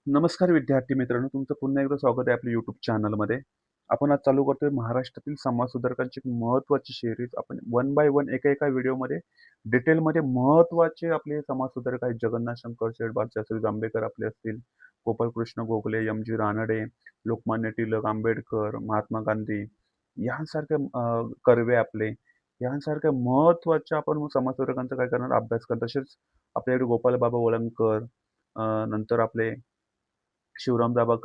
नमस्कार विद्यार्थी मित्रांनो, तुमचं पुन्हा एकदा स्वागत आहे आपल्या YouTube चॅनलमध्ये. आपण आज चालू करतोय महाराष्ट्रातील समाजसुधारकांची एक महत्त्वाची सिरीज. आपण वन बाय वन एका व्हिडिओमध्ये डिटेलमध्ये महत्त्वाचे आपले समाजसुधारक आहेत. जगन्नाथ शंकर शेठ, बाळशास्त्री जांभेकर आपले असतील, गोपाळकृष्ण गोखले, एम.जी. रानडे, लोकमान्य टिळक, आंबेडकर, महात्मा गांधी यांसारखे कर्वे आपले, यांसारख्या महत्त्वाच्या आपण समाजसुधारकांचा काय करणार अभ्यास करणार. तसेच आपल्याकडे गोपाळबाबा वळंगकर, नंतर आपले शिवरामदाबा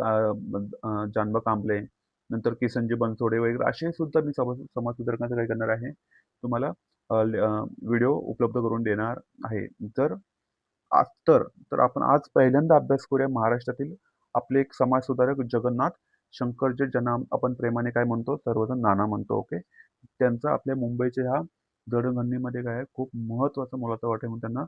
जानबा कांबळे, नंतर किसनजी बनसोडे वगैरे असे सुद्धा मी समाजसुधारकांचं काय करणार आहे, तुम्हाला व्हिडिओ उपलब्ध करून देणार आहे. तर आज तर आपण आज पहिल्यांदा अभ्यास करूया महाराष्ट्रातील आपले एक समाजसुधारक जगन्नाथ शंकरजी, ज्यांना आपण प्रेमाने काय म्हणतो, सर्वजण नाना म्हणतो. ओके. त्यांचा आपल्या मुंबईच्या ह्या जडणघडणीमध्ये काय आहे, खूप महत्त्वाचा मोलाचा वाटा आहे. म्हणून त्यांना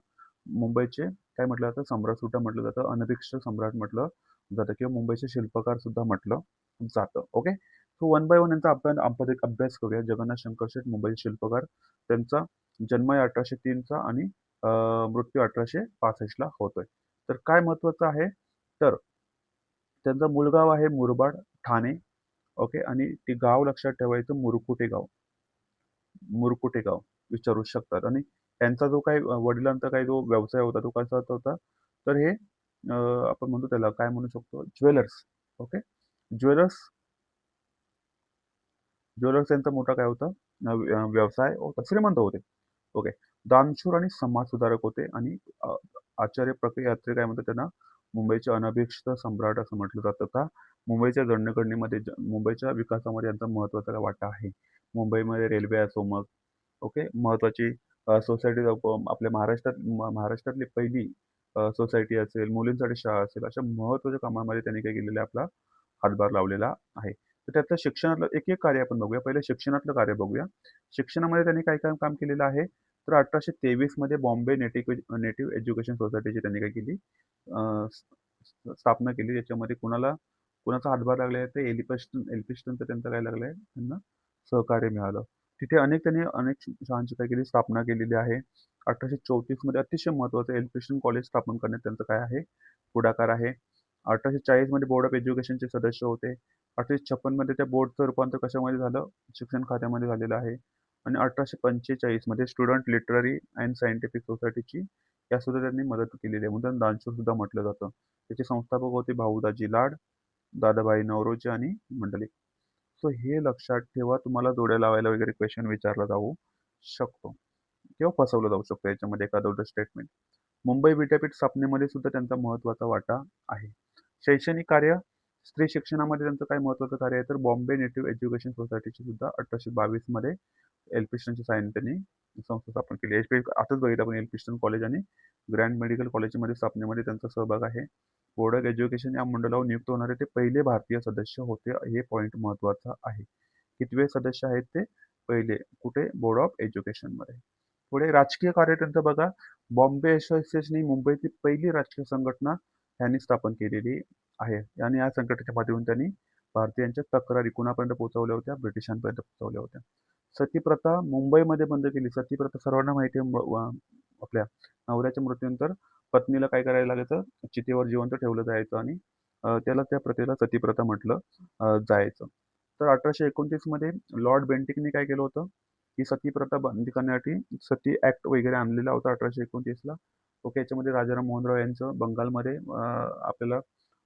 मुंबईचे काय म्हटलं जातं, सम्राट सुद्धा म्हटलं जातं, अनभिषिक्त सम्राट म्हटलं जातं किंवा मुंबईचे शिल्पकार सुद्धा म्हटलं जातं. Okay. So one by one यांचा आपण एक अभ्यास करूया. जगन्नाथ शंकर शेठ, मुंबईचे शिल्पकार. त्यांचा जन्म आहे 1803चा आणि मृत्यू 1865ला होतोय. तर काय महत्त्वाचं आहे, तर त्यांचं मूळ गाव आहे मुरबाड, ठाणे. ओके. आणि ते गाव लक्षात ठेवायचं, मुरकुटे गाव. मुरकुटे गाव विचारू शकतात. आणि त्यांचा जो काही वडिलांचा काही जो व्यवसाय होता, तो कसा होता, तर हे आपण म्हणतो त्याला काय म्हणू शकतो, ज्वेलर्स. ओके. ज्वेलर्स ज्वेलर्स यांचा मोठा काय होता, व्यवसाय होता, श्रीमंत होते. ओके. दानशूर आणि समाजसुधारक होते. आणि आचार्य प्रक्रिया यात्रे काय म्हणतात त्यांना, मुंबईचे अनभिषिक्त सम्राट असं म्हटलं जातं. का मुंबईच्या जडणघडणीमध्ये मुंबईच्या विकासामध्ये यांचा महत्त्वाचा वाटा आहे. मुंबईमध्ये रेल्वे असो, मग ओके, महत्त्वाची सोसायटी आपल्या महाराष्ट्रातली पहिली सोसायटी असेल, मुलींसाठी शाळा असेल, अशा महत्त्वाच्या कामामध्ये त्यांनी काय केलेलं आहे, आपला हातभार लावलेला आहे. तर त्यातलं शिक्षणातलं एक कार्य आपण बघूया. पहिलं शिक्षणातलं कार्य बघूया. शिक्षणामध्ये त्यांनी काय काय काम केलेलं आहे, तर 1823 मध्ये बॉम्बे नेटिव्ह एज्युकेशन सोसायटीची त्यांनी काय केली, स्थापना केली. त्याच्यामध्ये कुणाचा हातभार लागला आहे, ते एल्फिस्टनचं त्यांचं काय लागलं आहे, त्यांना सहकार्य मिळालं. तिथे त्यांनी अनेक शाळांची काय केली, स्थापना केलेली आहे. 1834 मध्ये अतिशय महत्त्वाचं एल्फिस्टन कॉलेज स्थापन करण्यात त्यांचं काय आहे, पुढाकार आहे. 1840 मध्ये बोर्ड ऑफ एज्युकेशनचे सदस्य होते. 1856 मध्ये त्या बोर्डचं रूपांतर कशामध्ये झालं, शिक्षण खात्यामध्ये झालेलं आहे. आणि 1845 मध्ये स्टुडंट लिटररी अँड सायंटिफिक सोसायटीची यासुद्धा त्यांनी मदत केलेली आहे. म्हणून त्यांना दानशूर सुद्धा म्हटलं जातं. त्याचे संस्थापक होते भाऊदाजी लाड, दादाभाई नौरोजी आणि मंडलिक. सो हे लक्षात ठेवा. तुम्हाला जोड्या लावायला वगैरे क्वेश्चन विचारला जाऊ शकतो किंवा फसवलं जाऊ शकतो याच्यामध्ये एखादं स्टेटमेंट. मुंबई विद्यापीठ स्थापनेमध्ये सुद्धा त्यांचा महत्त्वाचा वाटा आहे. शैक्षणिक कार्य, स्त्री शिक्षणामध्ये त्यांचं काय महत्त्वाचं कार्य आहे, तर बॉम्बे नेटिव्ह एज्युकेशन सोसायटीची सुद्धा 1822 मध्ये एल्फिस्टनच्या साहाय्याने त्यांनी संस्था स्थापन केली. आताच बघितलं आपण, एल्फिस्टन कॉलेज आणि ग्रँड मेडिकल कॉलेजमध्ये स्थापनेमध्ये त्यांचा सहभाग आहे. बोर्ड ऑफ एज्युकेशन या मंडळावर नियुक्त होणारे ते पहिले भारतीय सदस्य होते. हे पॉईंट महत्त्वाचा आहे. कितवे सदस्य आहेत ते, पहिले. कुठे, बोर्ड ऑफ एज्युकेशनमध्ये. पुढे राजकीय कार्य त्यांचं बघा. बॉम्बे असोसिएशन ही मुंबईतील पहिली राजकीय संघटना त्यांनी स्थापन केलेली आहे. आणि या संघटनेच्या माध्यमातून त्यांनी भारतीयांच्या तक्रारी कुणापर्यंत पोहोचवल्या होत्या, ब्रिटिशांपर्यंत पोहोचवल्या होत्या. सतीप्रथा मुंबईमध्ये बंद केली. सतीप्रथा सर्वांना माहिती आहे, आपल्या नवऱ्याच्या मृत्यूनंतर पत्नीला काय करायला लागायचं, चितेवर जिवंत ठेवलं जायचं. आणि त्याला त्या प्रथेला सतीप्रथा म्हटलं जायचं. तर 1829 मध्ये लॉर्ड बेंटिकने काय केलं होतं, की सतीप्रथा बंद करण्यासाठी सती ऍक्ट वगैरे आणलेला होता 1829ला. ओके. याच्यामध्ये राजाराम मोहन राव यांचं बंगालमध्ये आपल्याला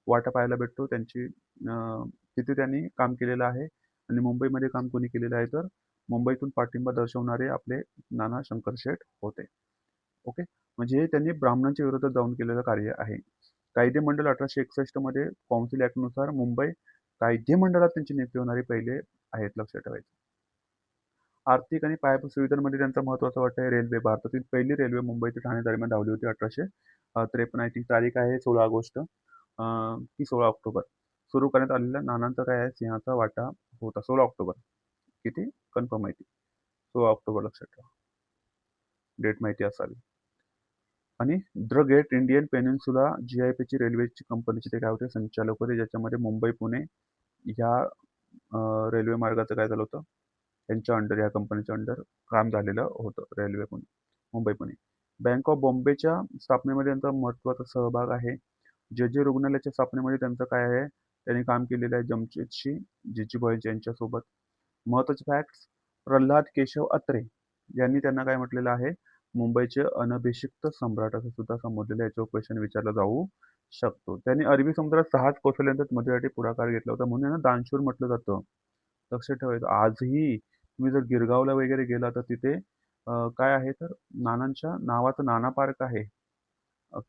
वाटा पाहायला भेटतो. तिथे त्यांनी काम केलेलं आहे. आणि मुंबईमध्ये काम कोणी केलेलं आहे, तर मुंबईतून पाठिंबा दर्शवणारे आपले नाना शंकर शेठ होते. ओके. म्हणजे हे त्यांनी ब्राह्मणांच्या विरोधात जाऊन केलेलं कार्य आहे. कायदे मंडळ 1861 मध्ये कौन्सिल ऍक्टनुसार मुंबई कायदे मंडळात त्यांची नियुक्ती होणारे पहिले आहेत, लक्षात ठेवायचं. आर्थिक आणि पायाभूत सुविधांमध्ये त्यांचा महत्त्वाचा वाटा आहे. रेल्वे, भारतातील पहिली रेल्वे मुंबई ते ठाणे दरम्यान धावली होती 1853. आय थिंक तारीख आहे 16 ऑगस्ट की 16 ऑक्टोबर. सुरू करण्यात आलेल्या नानांचा काय आहे, सिंहाचा वाटा होता. 16 ऑक्टोबर. किती कन्फर्म माहिती, 16 ऑक्टोबर लक्षात ठेवा, डेट माहिती असावी. आणि द ग्रेट इंडियन पेनिन्सुला GIPची रेल्वेची कंपनीचे ते काय होते, संचालक होते. ज्याच्यामध्ये मुंबई पुणे ह्या रेल्वे मार्गाचं काय झालं होतं, त्यांच्या अंडर, या कंपनीच्या अंडर काम झालेलं होतं. Railway Pune, Mumbai Pune. Bank of बॉम्बेच्या स्थापनेमध्ये त्यांचा महत्त्वाचा सहभाग आहे. जे रुग्णालयाच्या स्थापनेमध्ये त्यांचं काय आहे, त्यांनी काम केलेलं आहे जमशेदशी जिजीबाई यांच्यासोबत. महत्त्वाचे फॅक्ट्स, प्रल्हाद केशव अत्रे यांनी त्यांना काय म्हटलेलं आहे, मुंबईचे अनभिषिक्त सम्राट असं सुद्धा संबोधलेलं आहे. याच्यावर क्वेश्चन विचारला जाऊ शकतो. त्यांनी अरबी समुद्रात जहाज कोसळल्यानंतर मदतीसाठी पुढाकार घेतला होता म्हणून यांना दानशूर म्हटलं जातं. लक्षात ठेवायचं. आजही तुम्ही जर गिरगावला वगैरे गेला तर तिथे काय आहे तर नानांच्या नावाचं नाना पार्क आहे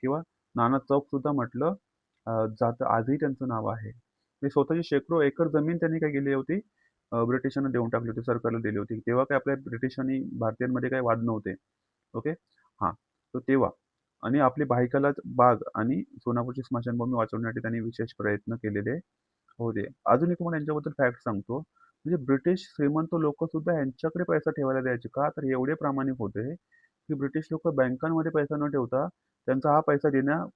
किंवा नाना चौक सुद्धा म्हटलं जातं. आजही त्यांचं नाव आहे. ते स्वतःची शेकडो एकर जमीन त्यांनी काय केली होती, ब्रिटिशांना देऊन टाकली होती, सरकारला दिली होती. तेव्हा काय आपल्या ब्रिटिश आणि भारतीयांमध्ये काही वाद नव्हते. ओके. हां. तर तेव्हा आणि आपली भायखळा बाग आणि सोनापूरची स्मशानभूमी वाचवण्यासाठी त्यांनी विशेष प्रयत्न केलेले होते. अजून एक तुम्हाला यांच्याबद्दल फॅक्ट सांगतो. म्हणजे ब्रिटिश श्रीमंत लोकं सुद्धा ह्यांच्याकडे पैसा ठेवायला द्यायचे. का? तर एवढे प्रामाणिक होते, की ब्रिटिश लोकं बँकांमध्ये पैसा न ठेवता त्यांचा हा पैसा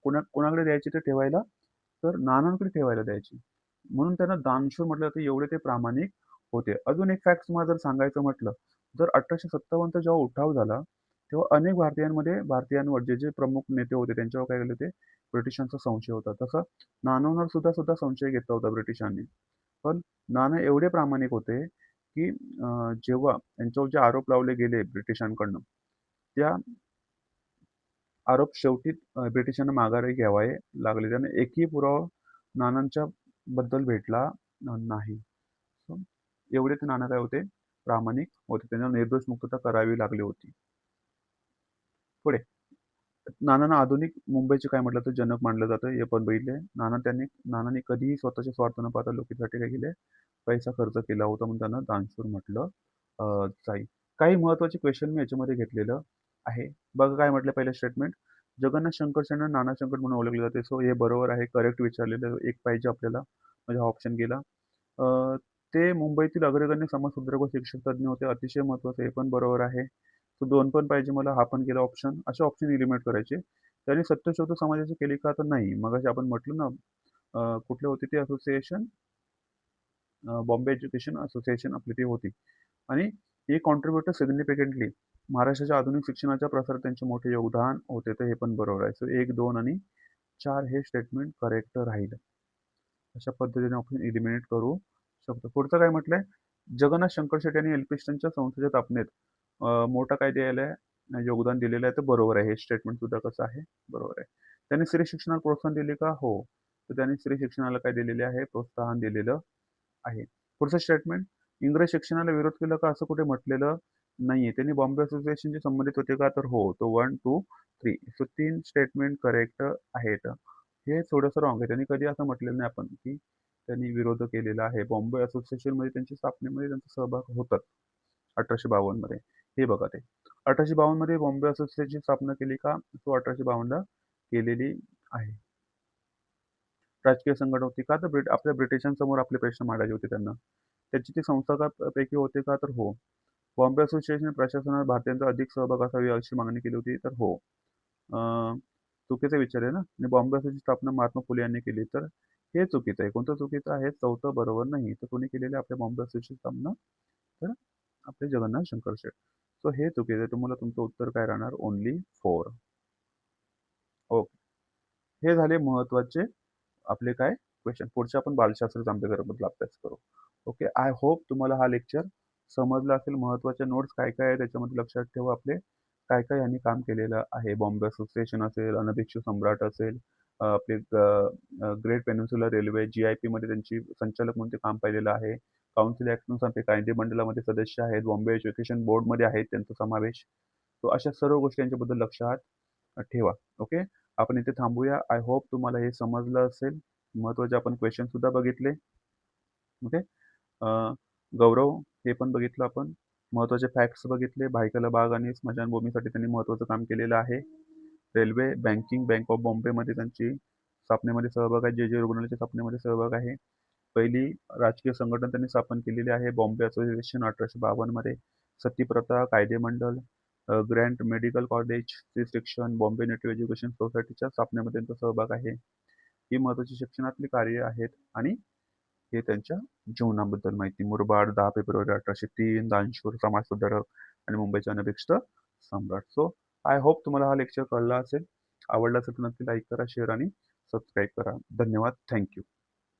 कोणाकडे द्यायचे ते ठेवायला? तर नानांकडे ठेवायला द्यायचे. म्हणून त्यांना दानशूर म्हटलं जातं, एवढे ते प्रामाणिक होते. अजून एक फॅक्ट तुम्हाला जर सांगायचं म्हटलं, जर 1857 चा जेव्हा उठाव झाला, तेव्हा अनेक भारतीयांवर जे प्रमुख नेते होते त्यांच्यावर काय केलं होते, ब्रिटिशांचा संशय होता. तसं नानांवर सुद्धा सुद्धा संशय घेतला होता ब्रिटिशांनी. पण नाना एवढे प्रामाणिक होते, की जेव्हा त्यांच्यावर जे आरोप लावले गेले ब्रिटिशांकडनं, त्या आरोप शेवटी ब्रिटिशांना माघारी घ्यावे लागले. त्यांना एकही पुरावा नानांच्या बद्दल भेटला नाही. सो एवढे ते नाना काय होते, प्रामाणिक होते. त्यांना निर्दोष मुक्तता करावी लागली होती. पुढे नानांना आधुनिक मुंबईचे काय म्हटलं तर जनक मानलं जातं. हे पण बघितले. नानांनी कधीही स्वतःचे स्वार्थ न पाहता लोकांसाठी काय केले, पैसा खर्च केला होता म्हणून त्यांना दानशूर म्हटलं जाईल. काही महत्त्वाचे क्वेश्चन मी याच्यामध्ये घेतलेलं आहे. बघा काय म्हटलं पहिलं स्टेटमेंट, जगन्नाथ शंकर शेयांना नाना शंकर म्हणून ओळखले जाते. सो हे बरोबर आहे. करेक्ट विचारलेलं एक पाहिजे आपल्याला. म्हणजे हा ऑप्शन गेला. अ, ते मुंबईतील अग्रगण्य समाजसुधारक व शिक्षक तज्ञ होते. अतिशय महत्त्वाचं हे पण बरोबर आहे. तो 2 पण पाहिजे मला. हा पण गेला ऑप्शन. असे ऑप्शन एलिमिनेट करायचे. त्यांनी सत्यशोधक समाजाची केली का? तर नाही. मगाशी आपण म्हटलं ना कुठले होते ते असोसिएशन बॉम्बे एज्युकेशन असोसिएशन आपली ती होती. आणि ही कॉन्ट्रिब्युटेड सिग्निफिकंटली महाराष्ट्राच्या आधुनिक शिक्षणाच्या प्रसारात त्यांचे मोठे योगदान होते. तर हे पण बरोबर आहे. सो 1, 2 आणि 4 हे स्टेटमेंट करेक्ट राहील. अशा पद्धतीने आपण एलिमिनेट करू शकतो. पुढचं काय म्हटलंय? जगन्नाथ शंकर शेटे यांनी एल्फिन्स्टनच्या संस्थेच्या स्थापनेत मोठं काय द्यायला आहे, योगदान दिलेलं आहे. तर बरोबर आहे. हे स्टेटमेंट सुद्धा कसं आहे? बरोबर आहे. त्यांनी स्त्री शिक्षणाला प्रोत्साहन दिले का? हो. तर त्यांनी स्त्री शिक्षणाला काय दिलेले आहे? प्रोत्साहन दिलेलं आहे. पुढचं स्टेटमेंट, इंग्रज शिक्षणाला विरोध केला का? असं कुठे म्हटलेलं नाहीये. त्यांनी बॉम्बे असोसिएशनशी संबंधित होते का? तर हो. तो 1, 2, 3 सो 3 स्टेटमेंट करेक्ट आहेत. हे थोडंसं रॉंग आहे. त्यांनी कधी असं म्हटलेलं नाही आपण, की त्यांनी विरोध केलेला आहे. बॉम्बे असोसिएशनमध्ये त्यांच्या स्थापनेमध्ये त्यांचा सहभाग होताच 1852 मध्ये. हे बघा ते. 1852 मध्ये बॉम्बे असोसिएशनची स्थापना केली का? तो 1852 ला केलेली आहे. राजकीय संकट होती का? तर आपल्या ब्रिटिशांसमोर आपले प्रश्न मांडायचे होते त्यांना. त्याची ती संस्थापकांपैकी होते का? तर हो. बॉम्बे असोसिएशन प्रशासनात भारतीयांचा अधिक सहभाग असावी अशी मागणी केली होती. तर हो. चुकीचा विचार आहे ना? आणि बॉम्बे असोसिएशनची स्थापना महात्मा फुले यांनी केली. तर हे चुकीचं आहे. कोणतं चुकीचं आहे? चौथं बरोबर नाही. तर कोणी केलेली आपल्या बॉम्बे असोसिएशनची स्थापना? तर आपले जगन्नाथ शंकर शेट. सो हे चुकीचं आहे. तुम्हाला तुमचं उत्तर काय राहणार? ओन्ली 4. ओके. हे झाले महत्त्वाचे आपले काय क्वेश्चन. पुढचे आपण बालशास्त्र जांभेकरबद्दल अभ्यास करू. ओके. आय होप तुम्हाला हा लेक्चर समजला असेल. महत्त्वाच्या नोट्स काय-काय आहे त्याच्यामध्ये लक्षात ठेवा आपले. काय-काय यांनी काम केलेलं आहे. बॉम्बे असोसिएशन असेल, अनभिक्षु सम्राट असेल, आपले ग्रेट पेनिन्सुलर रेल्वे, जी-आय-पीमध्ये त्यांची संचालक म्हणून ते काम पाहिलेलं आहे. काउन्सिल ॲक्टनुसार ते कायदे मंडळामध्ये सदस्य आहेत. बॉम्बे एज्युकेशन बोर्डमध्ये आहेत त्यांचा समावेश. तो अशा सर्व गोष्टी यांच्याबद्दल लक्षात ठेवा. ओके. आपण इथे थांबूया. आय होप तुम्हाला हे समजलं असेल. महत्त्वाचे आपण क्वेश्चन सुद्धा बघितले. ओके. गौरव हे पण बघितलं आपण. महत्त्वाचे फॅक्ट्स बघितले. भायखळा बाग आणि स्मशानभूमीसाठी त्यांनी महत्त्वाचं काम केलेलं आहे. रेल्वे, बँकिंग, बँक ऑफ बॉम्बेमध्ये त्यांची स्थापनेमध्ये सहभाग आहे. जे रुग्णालयाच्या स्थापनेमध्ये सहभाग आहे. पहिली राजकीय संघटना त्यांनी स्थापन केलेली आहे. बॉम्बे असोसिएशन 1852 मध्ये. सतीप्रथा, कायदेमंडळ, Grant Medical College, C section, Bombay native education सोसायटीच्या स्थापनेमध्ये त्यांचा सहभाग आहे. ही महत्त्वाची शिक्षणातली कार्य आहेत आणि हे त्यांच्या जीवनाबद्दल माहिती. मुरबाड 10 फेब्रुवारी 1803, दानशूर समाजसुधारक आणि मुंबईचे अनभिषिक्त सम्राट. सो आय होप तुम्हाला हा लेक्चर कळला असेल. आवडला असेल तर नक्की लाईक करा, शेअर आणि सबस्क्राईब करा. धन्यवाद. थँक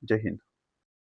जय हिंद.